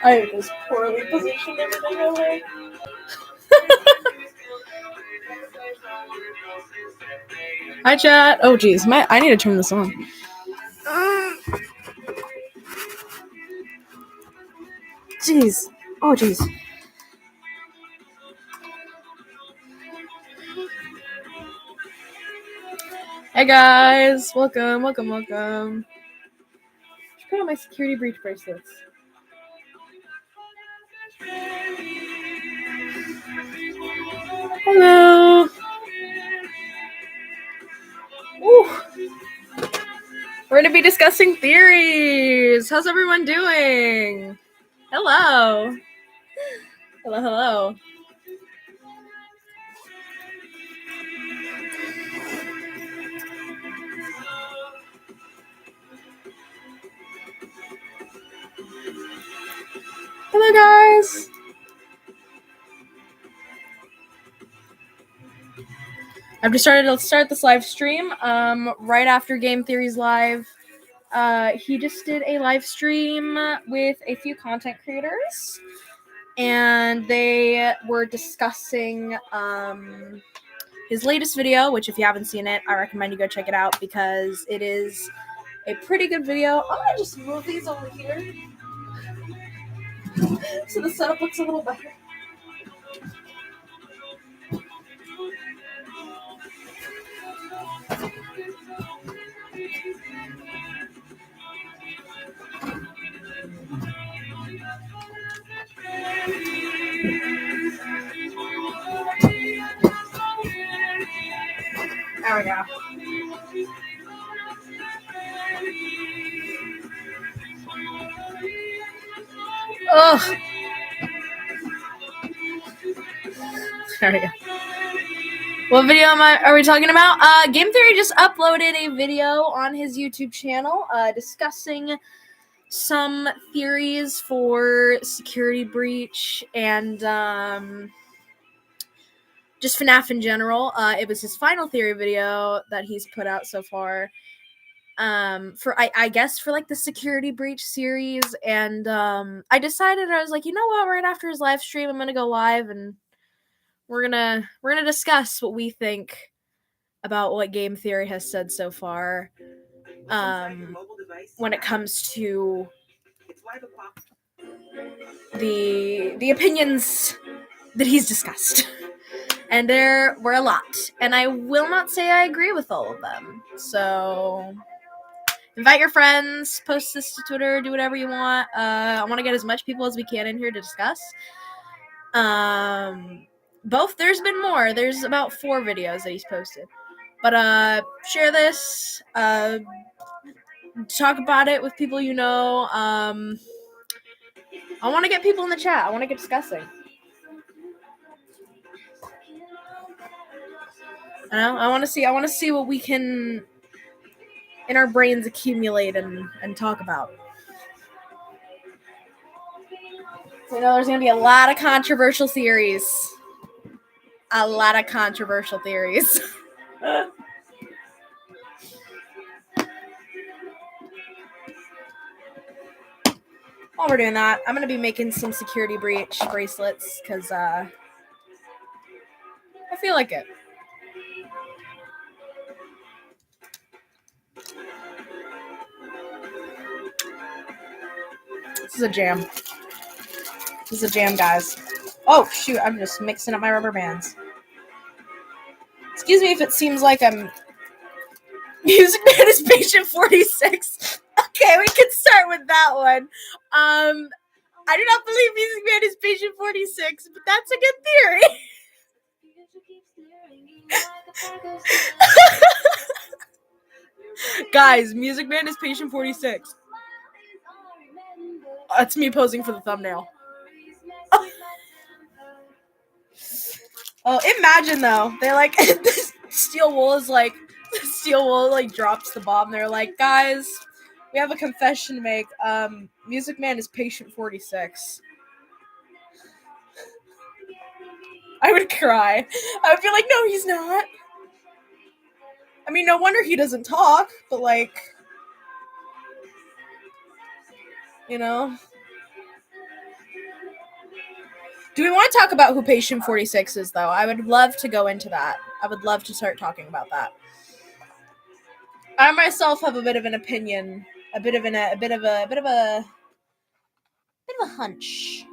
I was poorly positioned everything over. Hi, chat. Oh, geez. I need to turn this on. Jeez. Oh, jeez. Hey, guys. Welcome. Should put on my security breach bracelets. Hello. Ooh. We're going to be discussing theories. How's everyone doing? Hello. Hello. Hello, guys. I've decided to start this live stream right after Game Theory's live. He just did a live stream with a few content creators, and they were discussing his latest video, which if you haven't seen it, I recommend you go check it out because it is a pretty good video. I'm gonna just move these over here so the setup looks a little better. There we go. Ugh. There we go. What video are we talking about? Game Theory just uploaded a video on his YouTube channel discussing some theories for security breach and just FNAF in general. It was his final theory video that he's put out so far. For I guess for like the security breach series, and I decided, I was like, you know what, right after his live stream, I'm gonna go live and we're gonna discuss what we think about what Game Theory has said so far when it comes to the opinions that he's discussed. And there were a lot, and I will not say I agree with all of them. So invite your friends, post this to Twitter, do whatever you want. I want to get as much people as we can in here to discuss. There's been more. There's about 4 videos that he's posted. But share this. Talk about it with people you know. I want to get people in the chat. I want to get discussing. I want to see what we can in our brains accumulate and talk about. So there's going to be a lot of controversial theories. While we're doing that, I'm going to be making some security breach bracelets because I feel like it. This is a jam. Guys. Oh, shoot, I'm just mixing up my rubber bands. Excuse me if it seems like I'm... Music Man is patient 46. Okay, we can start with that one. I do not believe Music Man is patient 46, but that's a good theory. Guys, Music Man is patient 46. That's me posing for the thumbnail. Oh, imagine though. They like Steel Wool drops the bomb. They're like, guys, we have a confession to make. Music Man is patient 46. I would cry. I would be like, no, he's not. I mean, no wonder he doesn't talk, but like, you know? Do we want to talk about who Patient 46 is, though? I would love to go into that. I would love to start talking about that. I myself have a bit of an opinion, a bit of a hunch,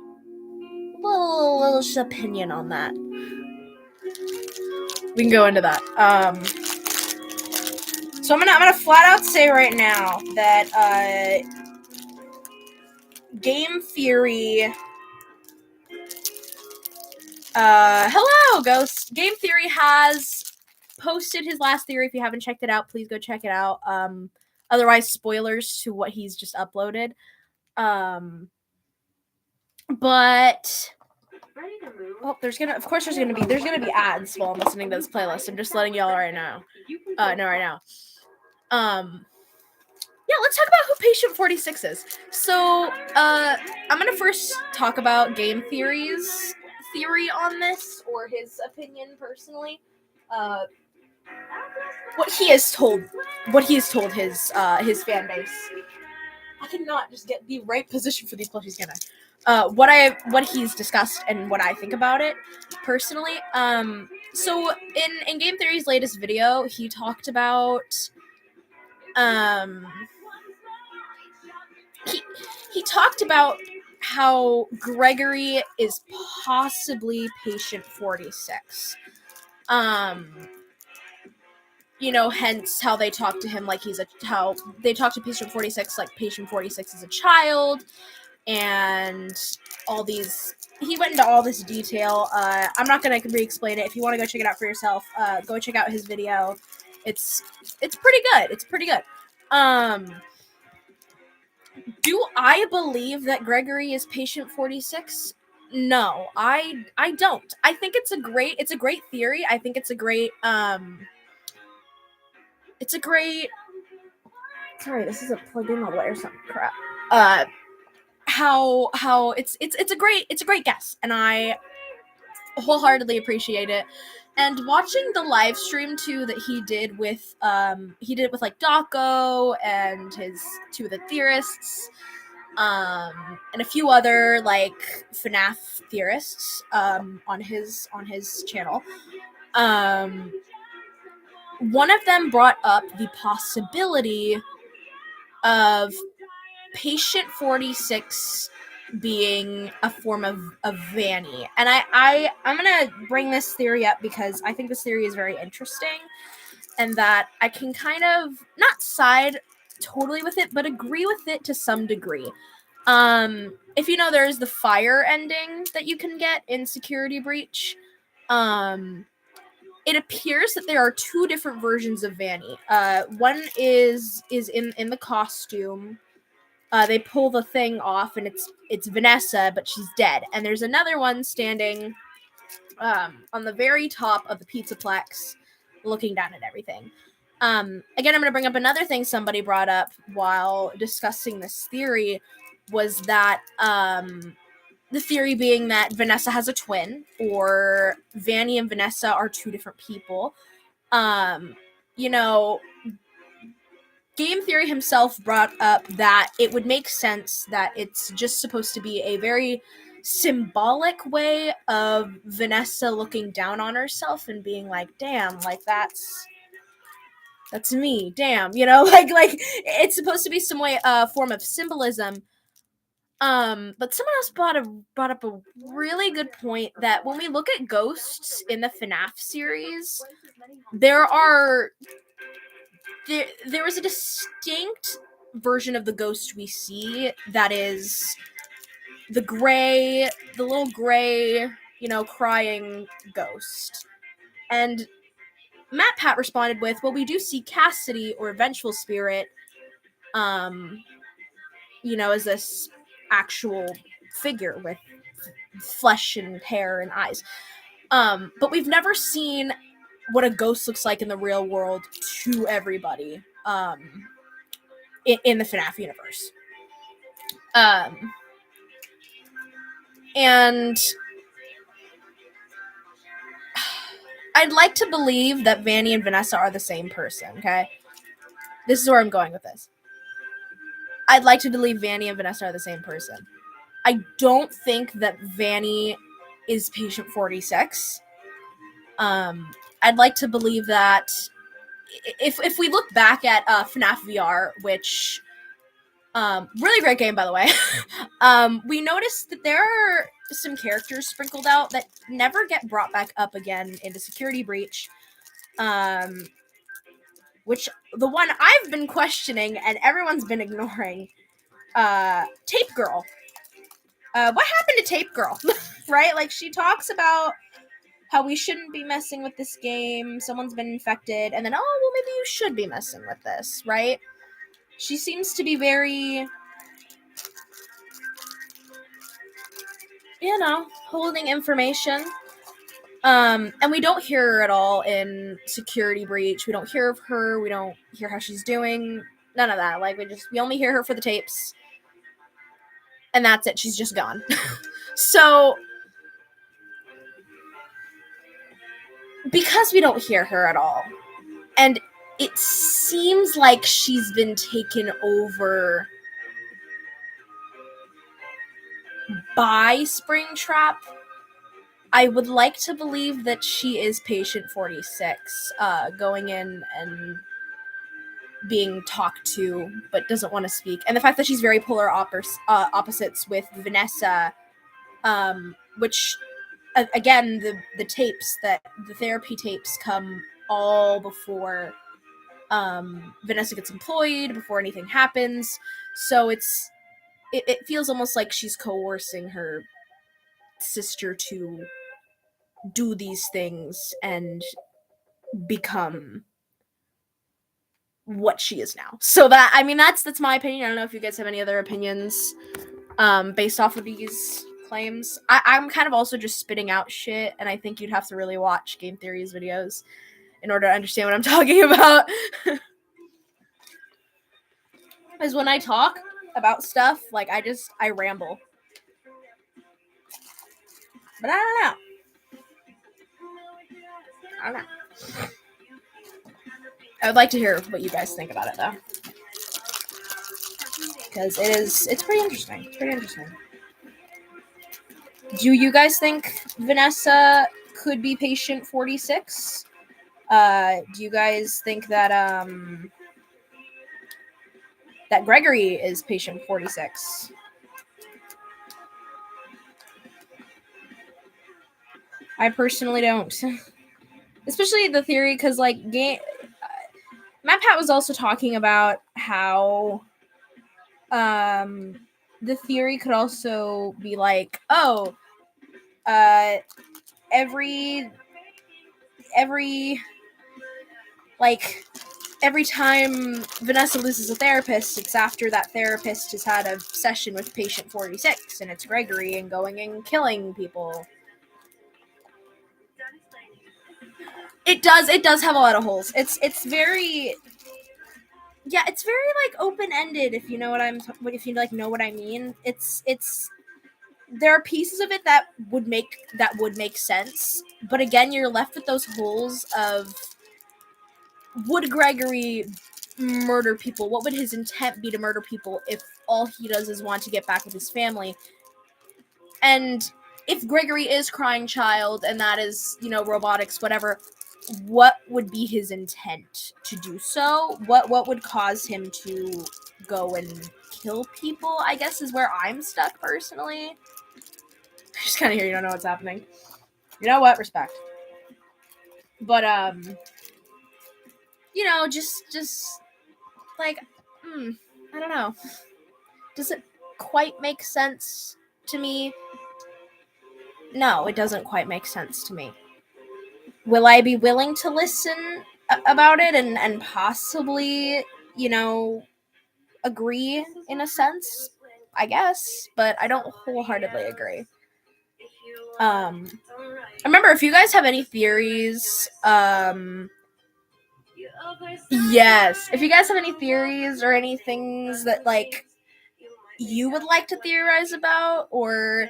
a little opinion on that. We can go into that. So I'm gonna flat out say right now that Game Theory. Hello, Ghost. Game Theory has posted his last theory. If you haven't checked it out, please go check it out. Otherwise, spoilers to what he's just uploaded. But there's gonna be ads while I'm listening to this playlist. I'm just letting y'all know right now. Yeah, let's talk about who Patient 46 is. So, I'm gonna first talk about Game Theory's theory on this, or his opinion personally. What he has told his fan base. I cannot just get the right position for these plushies, can I? What he's discussed and what I think about it personally. So in Game Theory's latest video, he talked about he talked about how Gregory is possibly Patient 46. Hence how they talk to him like how they talk to Patient 46 like Patient 46 is a child, and all these. He went into all this detail. I'm not gonna re-explain it. If you want to go check it out for yourself, go check out his video. It's pretty good. Do I believe that Gregory is Patient 46? No, I don't. I think it's a great theory. I think it's a great sorry, this isn't plugged in all the way or some crap. How it's a great guess, and I wholeheartedly appreciate it. And watching the live stream too that he did with like Dako and his two of the theorists, and a few other like FNAF theorists on his channel. One of them brought up the possibility of Patient 46 being a form of Vanny. And I'm gonna bring this theory up because I think this theory is very interesting, and that I can kind of not side totally with it, but agree with it to some degree. If you know, there's the fire ending that you can get in Security Breach. It appears that there are two different versions of Vanny. One is in the costume. They pull the thing off, and it's Vanessa, but she's dead. And there's another one standing on the very top of the Pizzaplex, looking down at everything. Again, I'm going to bring up another thing somebody brought up while discussing this theory, was that the theory being that Vanessa has a twin, or Vanny and Vanessa are two different people. Game Theory himself brought up that it would make sense that it's just supposed to be a very symbolic way of Vanessa looking down on herself and being like, damn, like that's me, damn, like it's supposed to be some way, form of symbolism. But someone else brought up a really good point, that when we look at ghosts in the FNAF series, there was a distinct version of the ghost we see that is the little gray, crying ghost. And Matt Pat responded with, well, we do see Cassidy, or Vengeful Spirit, as this actual figure with flesh and hair and eyes. But we've never seen what a ghost looks like in the real world to everybody in the FNAF universe. And I'd like to believe that Vanny and Vanessa are the same person, okay? This is where I'm going with this. I'd like to believe Vanny and Vanessa are the same person. I don't think that Vanny is patient 46. I'd like to believe that if we look back at FNAF VR, which really great game, by the way, we noticed that there are some characters sprinkled out that never get brought back up again into Security Breach. Which the one I've been questioning and everyone's been ignoring, Tape Girl. What happened to Tape Girl? Right? Like, she talks about how we shouldn't be messing with this game, someone's been infected, and then, oh, well, maybe you should be messing with this, right? She seems to be very, holding information. And we don't hear her at all in Security Breach. We don't hear of her. We don't hear how she's doing. None of that. Like, we only hear her for the tapes. And that's it. She's just gone. So, because we don't hear her at all, and it seems like she's been taken over by Springtrap, I would like to believe that she is patient 46, going in and being talked to, but doesn't want to speak. And the fact that she's very polar opposites with Vanessa, which, again, the tapes, the therapy tapes come all before Vanessa gets employed, before anything happens. So it feels almost like she's coercing her sister to do these things and become what she is now. So that's my opinion. I don't know if you guys have any other opinions based off of these claims. I'm kind of also just spitting out shit, and I think you'd have to really watch Game Theory's videos in order to understand what I'm talking about. Because when I talk about stuff, like, I ramble. But I don't know. I would like to hear what you guys think about it, though. Because it's pretty interesting. Do you guys think Vanessa could be patient 46? Do you guys think that that Gregory is patient 46? I personally don't. Especially the theory, because, like, Matt Pat was also talking about how the theory could also be like, oh, every time Vanessa loses a therapist, it's after that therapist has had a session with patient 46, and it's Gregory and going and killing people. It does have a lot of holes. It's very, it's very, like, open-ended, if you know if you, like, know what I mean. It's there are pieces of it that would make sense, but again, you're left with those holes of, would Gregory murder people? What would his intent be to murder people if all he does is want to get back with his family? And if Gregory is crying child and that is, robotics, whatever, what would be his intent to do so? What would cause him to go and kill people, I guess, is where I'm stuck personally. Just kind of here, you don't know what's happening. You know what? Respect. But, just like, I don't know. Does it quite make sense to me? No, it doesn't quite make sense to me. Will I be willing to listen about it and possibly, agree in a sense? I guess, but I don't wholeheartedly agree. Remember, if you guys have any theories, yes, if you guys have any theories or any things that, like, you would like to theorize about or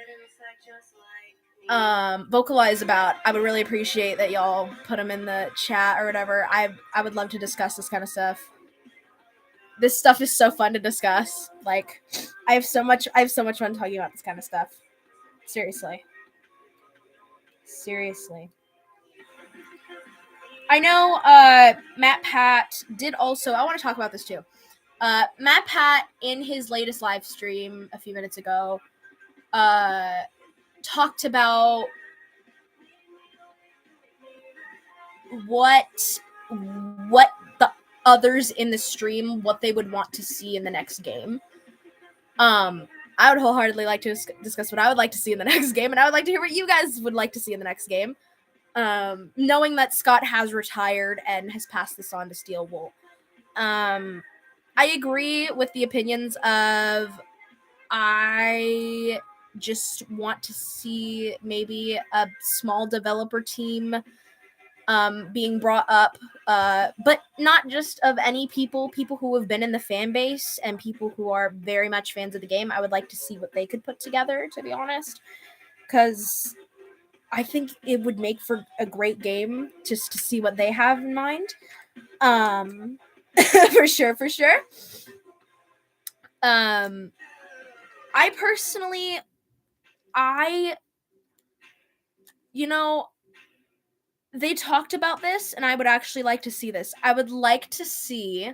vocalize about, I would really appreciate that y'all put them in the chat or whatever. I would love to discuss this kind of stuff. this stuff is so fun to discuss. Like, I have so much fun talking about this kind of stuff. Seriously. I know Matt Pat did also, I want to talk about this too. Matt Pat, in his latest live stream a few minutes ago, talked about what the others in the stream, what they would want to see in the next game. I would wholeheartedly like to discuss what I would like to see in the next game, and I would like to hear what you guys would like to see in the next game. Knowing that Scott has retired and has passed this on to Steel Wool. I agree with the opinions of I just want to see maybe a small developer team being brought up, but not just of any people who have been in the fan base and people who are very much fans of the game. I would like to see what they could put together, to be honest, because I think it would make for a great game just to see what they have in mind. For sure. I personally, they talked about this, and I would actually like to see this. I would like to see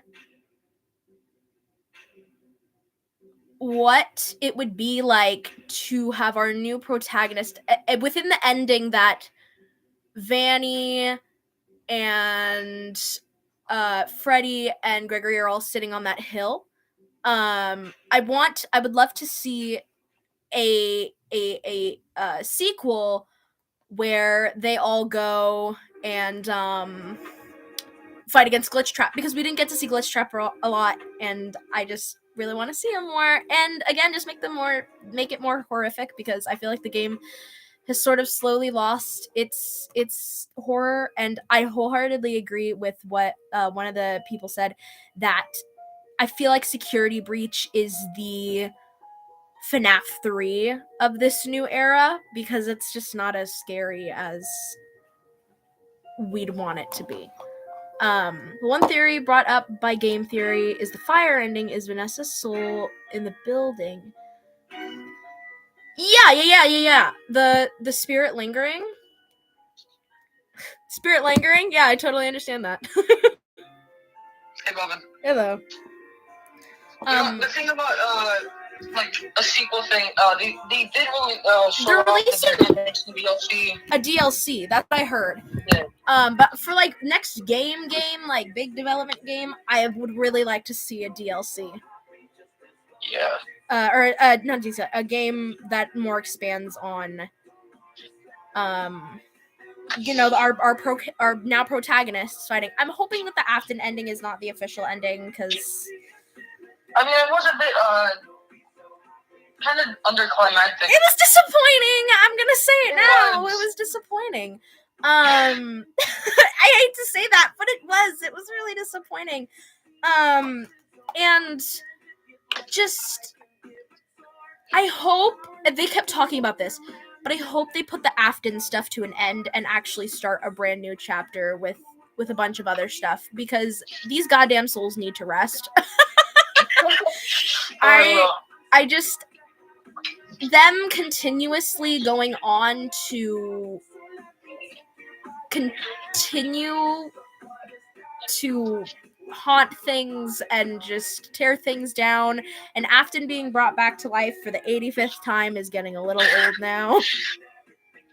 what it would be like to have our new protagonist within the ending that Vanny and Freddy and Gregory are all sitting on that hill. I would love to see a sequel where they all go and fight against Glitch Trap, because we didn't get to see Glitch Trap a lot, and I just really want to see him more. And again, just make it more horrific, because I feel like the game has sort of slowly lost its horror. And I wholeheartedly agree with what one of the people said, that I feel like Security Breach is the FNAF 3 of this new era, because it's just not as scary as we'd want it to be. One theory brought up by Game Theory is the fire ending is Vanessa's soul in the building. Yeah. The spirit lingering. Spirit lingering? Yeah, I totally understand that. Hey, Bobbin. Hello. The thing about like a sequel thing, they did really they're releasing DLC. A DLC. That's what I heard. Yeah. But for like next game, like big development game, I would really like to see a DLC. Yeah. Or not DLC, a game that more expands on, our now protagonists fighting. I'm hoping that the Afton ending is not the official ending, because I mean, it was a bit kind of underclimactic. It was disappointing. I'm gonna say it now. It was disappointing. I hate to say that, but it was really disappointing. And just, I hope they kept talking about this, but I hope they put the Afton stuff to an end and actually start a brand new chapter with a bunch of other stuff, because these goddamn souls need to rest. I just, them continuously going on to continue to haunt things and just tear things down, and Afton being brought back to life for the 85th time is getting a little old now.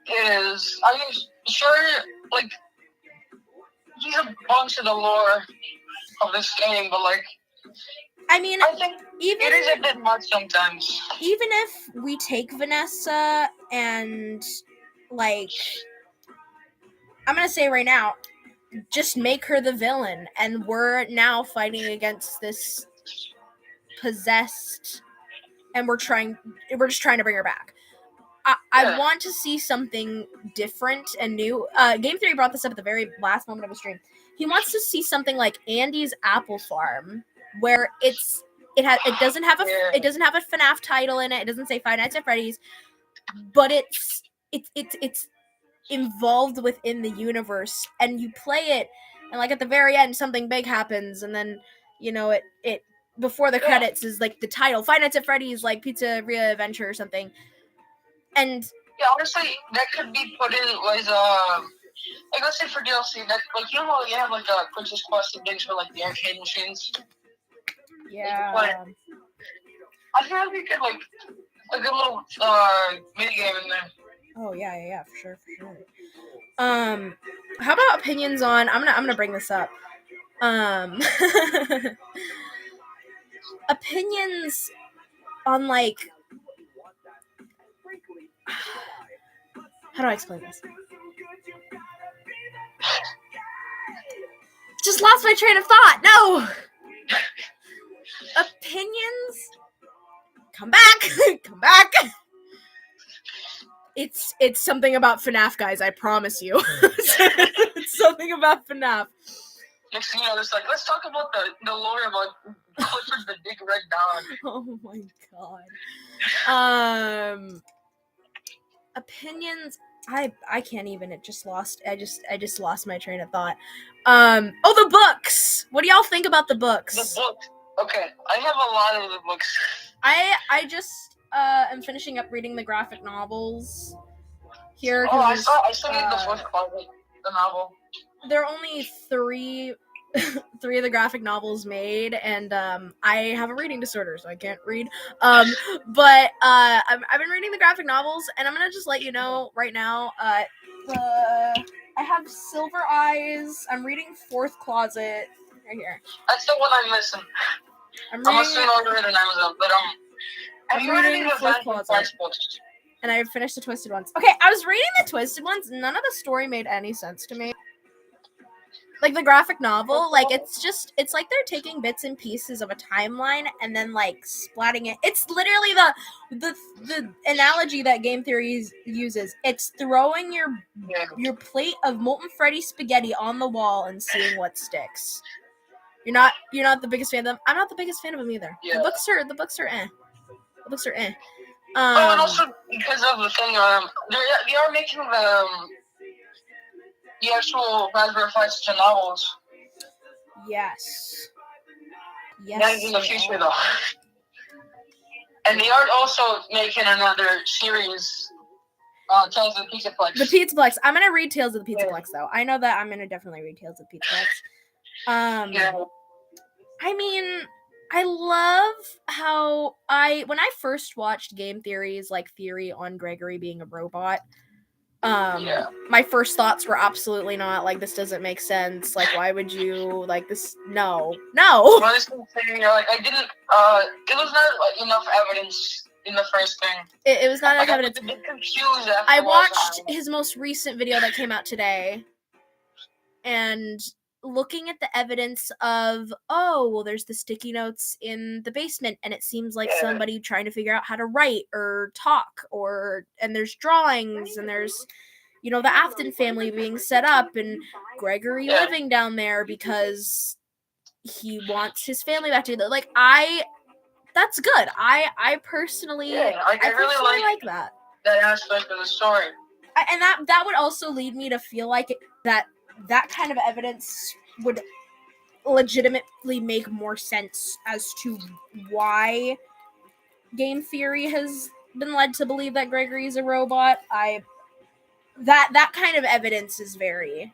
It is. I mean, sure, like, he's a bunch of the lore of this game, but like, I mean, I think it is a bit much sometimes. Even if we take Vanessa and, like, I'm gonna say right now, just make her the villain, and we're now fighting against this possessed, and we're just trying to bring her back. I want to see something different and new. Game Theory brought this up at the very last moment of the stream. He wants to see something like Andy's Apple Farm, where it doesn't have a FNAF title in it. It doesn't say Five Nights at Freddy's, but it's involved within the universe, and you play it, and like at the very end something big happens, and then it before the credits is like the title, Five Nights at Freddy's like Pizzeria Adventure or something. And yeah, honestly, that could be put in as like let's say for DLC, that like you know how you have like a Princess Quest and things for like the arcade machines. Yeah. I think that'd be good, like a good little mini game in there. Oh yeah, for sure. How about opinions on? I'm gonna bring this up. Opinions on like. How do I explain this? Just lost my train of thought. No. Opinions. Come back. Come back. It's something about FNAF, guys. I promise you. It's something about FNAF. Next thing you know, it's like, let's talk about the lore about Clifford the Big Red Dog. Oh my god. Opinions. I can't even. It just lost. I just lost my train of thought. Oh, the books. What do y'all think about the books? The books. Okay, I have a lot of the books. I just am finishing up reading the graphic novels here. Oh, I still need the fourth part of the novel. There are only three of the graphic novels made, and I have a reading disorder, so I can't read. But I've been reading the graphic novels, and I'm gonna just let you know right now. I have Silver Eyes. I'm reading Fourth Closet right here. That's the one I'm missing. I'm gonna soon order it on Amazon, but I'm reading the Fourth Closet. And I finished the Twisted Ones. Okay, I was reading the Twisted Ones. None of the story made any sense to me. Like the graphic novel, like it's like they're taking bits and pieces of a timeline and then like splatting it. It's literally the analogy that game theory uses. It's throwing your plate of molten Freddy spaghetti on the wall and seeing what sticks. You're not the biggest fan of them. I'm not the biggest fan of them either. Yeah. The books are eh. The books are eh. And also because of the thing, they are making the actual Raspberry Fights to novels. Yes. Not in the future, though. And they are also making another series, Tales of the Pizzaplex. The Pizzaplex. I'm gonna read Tales of the Pizzaplex, though. I know that I'm gonna definitely read Tales of the Pizzaplex. Yeah. I mean, I love how when I first watched game theories, like Theory on Gregory being a robot, my first thoughts were absolutely not like, this doesn't make sense. Like, why would you like this? No. Well, this thing, like, I didn't. It was not enough evidence in the first thing. It was not enough evidence. I was a bit confused. I watched his most recent video that came out today, and looking at the evidence of, there's the sticky notes in the basement, and it seems like somebody trying to figure out how to write or talk, and there's drawings, and there's, the Afton family being set up, and Gregory living down there because he wants his family back together. Like, that's good. I personally, I really like that aspect of the story. And that would also lead me to feel like that kind of evidence would legitimately make more sense as to why game theory has been led to believe that Gregory's a robot. That kind of evidence is very,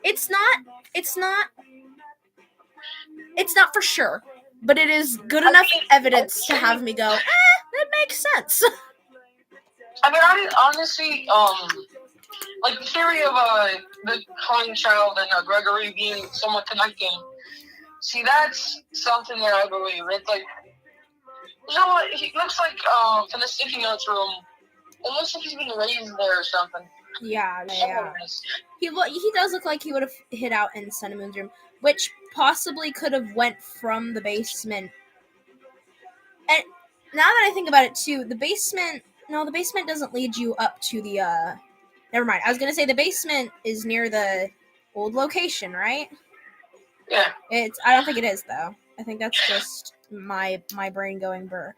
it's not for sure, but it is good enough evidence to have me go, that makes sense. I mean, honestly, like the theory of the cloning child and Gregory being somewhat connecting. See, that's something that I believe. It's like, what? He looks like in the sticky notes room. It looks like he's being raised there or something. Yeah. He does look like he would have hid out in Sun and Moon's room, which possibly could have went from the basement. And now that I think about it too, the basement doesn't lead you up to the never mind. I was gonna say the basement is near the old location, right? Yeah. I don't think it is though. I think that's just my brain going burr.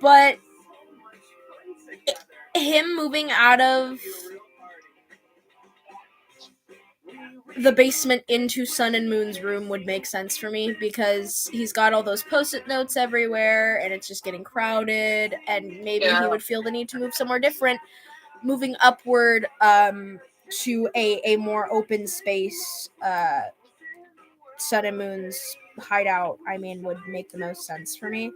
But him moving out of the basement into Sun and Moon's room would make sense for me because he's got all those post-it notes everywhere and it's just getting crowded, and maybe he would feel the need to move somewhere different. Moving upward to a more open space, Sun and Moon's hideout, I mean, would make the most sense for me.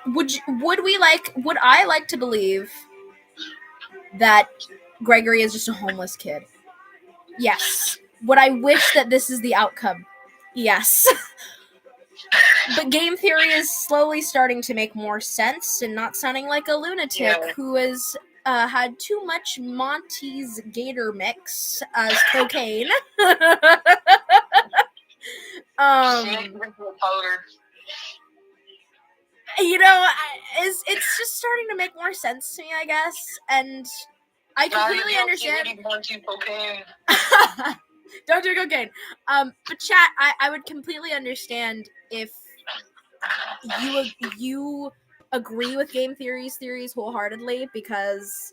Would I like to believe that Gregory is just a homeless kid? Yes. Would I wish that this is the outcome? Yes. But game theory is slowly starting to make more sense and not sounding like a lunatic who has had too much Monty's Gator mix as cocaine. You know, it's just starting to make more sense to me, I guess, and I completely understand. Don't do cocaine. But chat, I would completely understand if you agree with game theories wholeheartedly, because,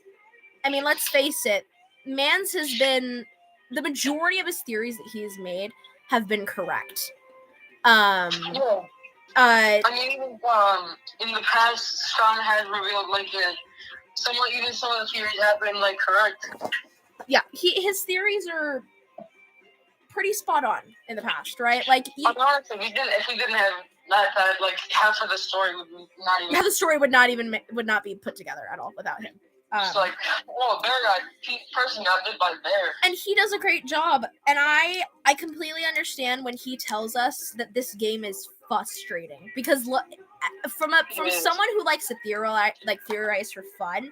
I mean, let's face it, Mans has been, the majority of his theories that he has made have been correct. I mean, even in the past, Sean has revealed like some of the theories have been like correct. Yeah, his theories are pretty spot on in the past, right? Like, honestly, if we didn't have that, like half of the story would not even. Half the story would not be put together at all without him. It's like, well, person got bit by a bear, and he does a great job. And I completely understand when he tells us that this game is frustrating, because from someone who likes to theorize for fun.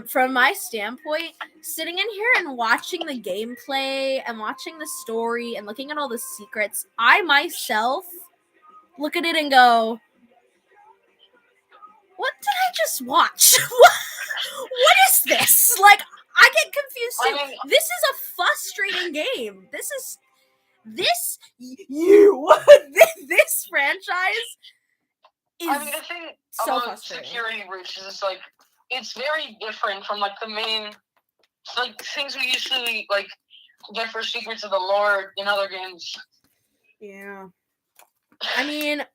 From my standpoint, sitting in here and watching the gameplay and watching the story and looking at all the secrets, I myself look at it and go, what did I just watch? What is this? Like, I get confused too. I mean, this is a frustrating game. This franchise is, I mean, the thing so about security breaches is, like, it's very different from, like, the main, like, things we usually, like, get for secrets of the lore in other games. Yeah. I mean,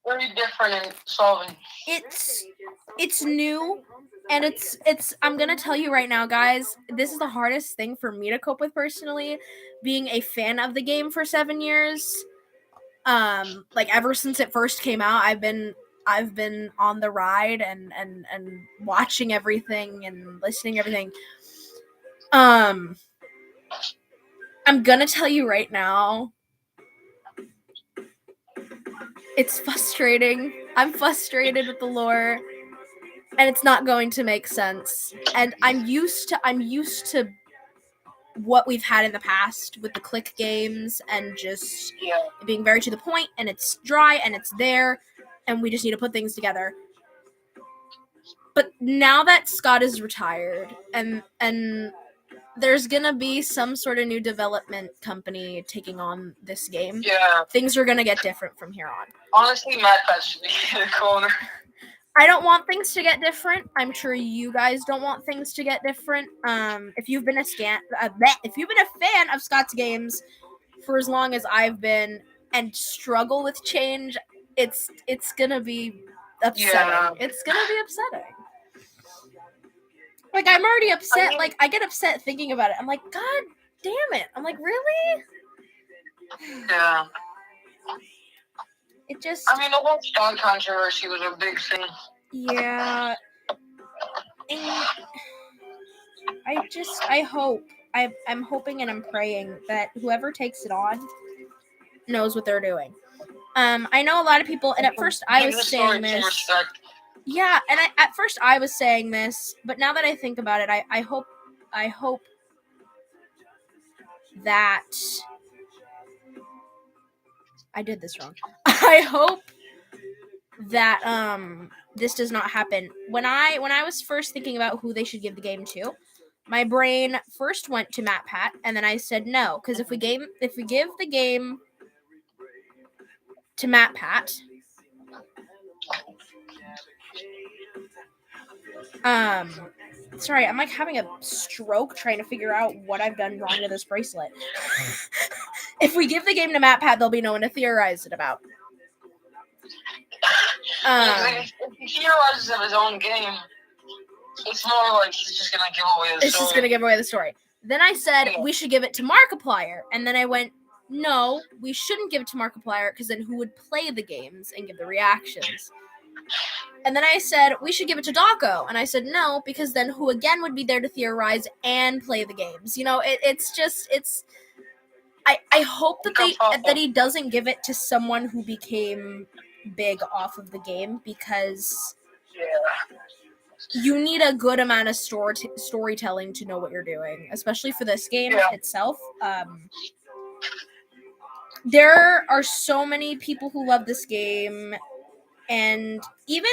very different in solving. It's new, and it's I'm gonna tell you right now, guys, this is the hardest thing for me to cope with personally, being a fan of the game for 7 years. Like, ever since it first came out, I've been on the ride and watching everything and listening to everything. I'm gonna tell you right now, it's frustrating. I'm frustrated with the lore, and it's not going to make sense. And I'm used to what we've had in the past with the click games and just being very to the point, and it's dry and it's there, and we just need to put things together. But now that Scott is retired and there's gonna be some sort of new development company taking on this game, things are gonna get different from here on. Honestly, Matt, that should be in the corner. I don't want things to get different. I'm sure you guys don't want things to get different. If you've been a fan of Scott's games for as long as I've been and struggle with change, it's gonna be upsetting. Yeah. It's gonna be upsetting. Like, I'm already upset. I mean, like, I get upset thinking about it. I'm like, God damn it. I'm like, really? Yeah. It just... I mean, the whole Scott controversy was a big thing. Yeah. And I'm hoping and I'm praying that whoever takes it on knows what they're doing. I know a lot of people, and at first I was saying this. Yeah, and at first I was saying this, but now that I think about it, I hope that I did this wrong. I hope that this does not happen. When I was first thinking about who they should give the game to, my brain first went to MatPat, and then I said no, because if we give the game to MatPat, Sorry, I'm like having a stroke trying to figure out what I've done wrong to this bracelet. If we give the game to MatPat, there'll be no one to theorize it about. If he theorizes of his own game, it's more like he's just gonna give away the story. It's just gonna give away the story. Then I said we should give it to Markiplier, and then I went, no, we shouldn't give it to Markiplier because then who would play the games and give the reactions? And then I said we should give it to Dawko, and I said no because then who again would be there to theorize and play the games? You know, it's just. I hope that he doesn't give it to someone who became big off of the game because you need a good amount of storytelling to know what you're doing, especially for this game itself. There are so many people who love this game, and even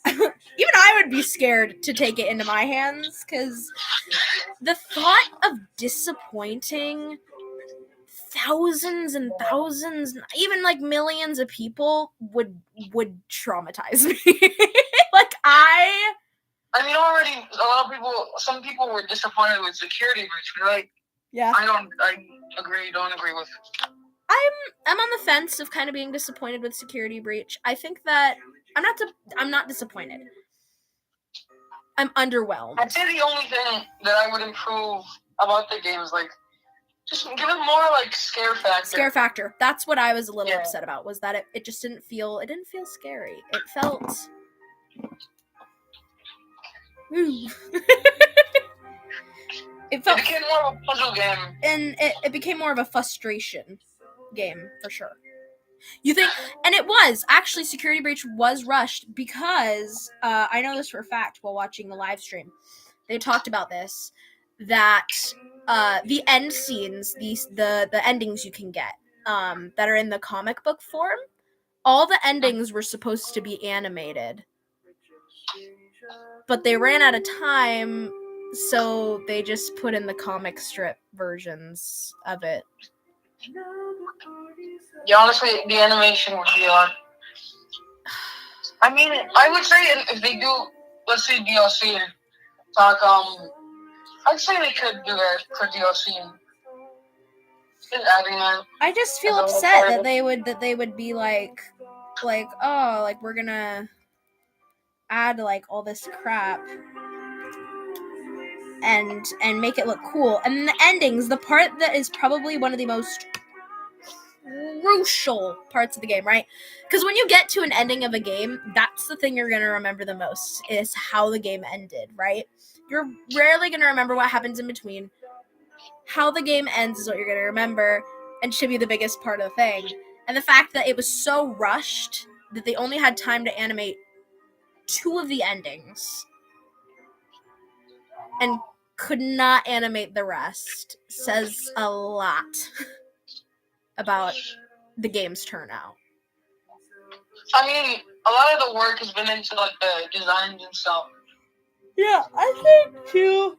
I would be scared to take it into my hands because the thought of disappointing thousands and thousands, even like millions of people would traumatize me. Like I mean, already a lot of people. Some people were disappointed with Security Breach, right? Yeah. I don't agree with. I'm on the fence of kind of being disappointed with Security Breach. I think that I'm not disappointed. I'm underwhelmed. I'd say the only thing that I would improve about the game is like just give it more like scare factor. Scare factor. That's what I was a little upset about. Was that it just didn't feel scary. It felt. It became more of a puzzle game, and it became more of a frustration game for sure. You think, and it was actually Security Breach was rushed because I know this for a fact while watching the live stream. They talked about this that the end scenes, the endings you can get that are in the comic book form, all the endings were supposed to be animated, but they ran out of time, so they just put in the comic strip versions of it. Yeah, honestly, the animation would be on. I mean, I would say if they do, let's say DLC, talk, I'd say they could do that for DLC. Adding that. I just feel upset that they would be like, oh, like we're gonna add like all this crap and make it look cool, and the endings, the part that is probably one of the most crucial parts of the game, right? Because when you get to an ending of a game, that's the thing you're gonna remember the most is how the game ended, right? You're rarely gonna remember what happens in between. How the game ends is what you're gonna remember, and should be the biggest part of the thing. And the fact that it was so rushed that they only had time to animate 2 of the endings and could not animate the rest says a lot about the game's turnout. I mean, a lot of the work has been into like the designs and stuff. Yeah, I think too.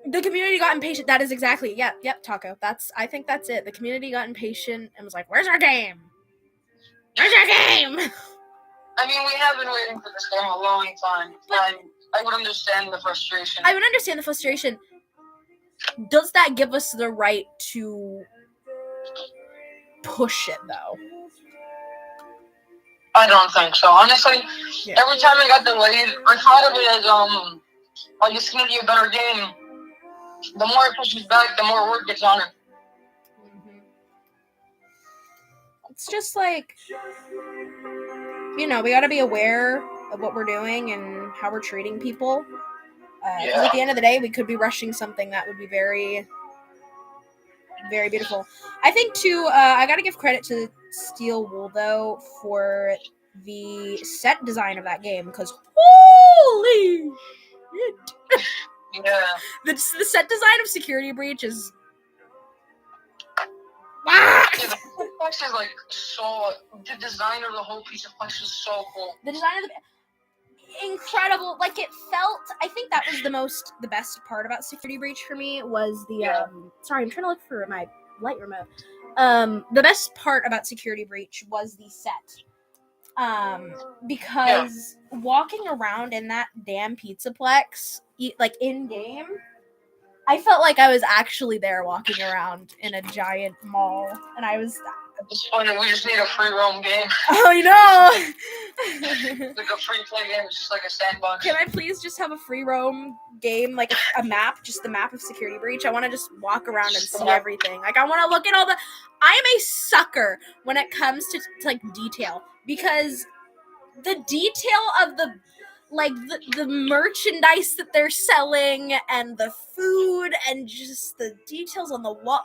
The community got impatient. That is exactly, yep, Taco. I think that's it. The community got impatient and was like, "Where's our game? Where's our game?" I mean, we have been waiting for this game a long time. I would understand the frustration. I would understand the frustration. Does that give us the right to push it, though? I don't think so. Honestly, Every time it got delayed, I thought of it as, like, it's going to be a better game. The more it pushes back, the more work gets on it. Mm-hmm. It's just like, we got to be aware of what we're doing and how we're treating people. At the end of the day, we could be rushing something that would be very, very beautiful. I think, too, I got to give credit to Steel Wool, though, for the set design of that game, because holy shit. Yeah. The set design of Security Breach is... Yeah, the flex is like so... The design of the whole piece of flex is so cool. The design of the... Incredible. Like, it felt... I think that was the best part about Security Breach for me was the... Sorry, I'm trying to look for my light remote. The best part about Security Breach was the set. Because walking around in that damn Pizzaplex like in game, I felt like I was actually there walking around in a giant mall, and I was. It's funny. We just need a free roam game. Oh, you know. Like a free play game, it's just like a sandbox. Can I please just have a free roam game, like a map, just the map of Security Breach? I want to just walk around and see everything. Like, I want to look at all the. I am a sucker when it comes to like detail, because the detail of the merchandise that they're selling and the food and just the details on the wall.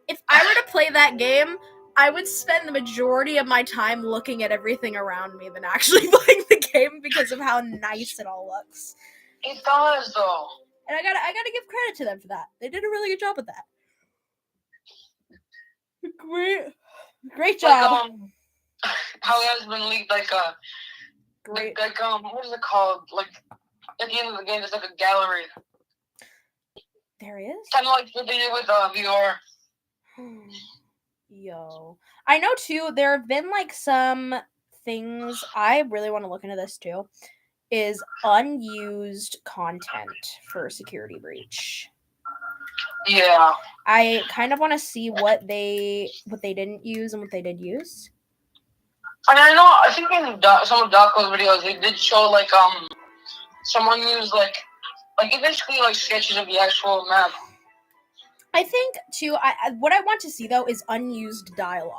If I were to play that game, I would spend the majority of my time looking at everything around me than actually playing the game because of how nice it all looks. It does, though. And I gotta give credit to them for that. They did a really good job with that. Great job. Like, how it has been leaked, like great. Like what is it called? Like at the end of the game, there's like a gallery. There is. Kind of like what they did with VR. Yo, I know too. There have been like some things. I really want to look into this too. Is unused content for Security Breach. Yeah. I kind of want to see what they didn't use and what they did use. And I think in some of Dako's videos, they did show like someone used like basically like sketches of the actual map. I think too. What I want to see though is unused dialogue.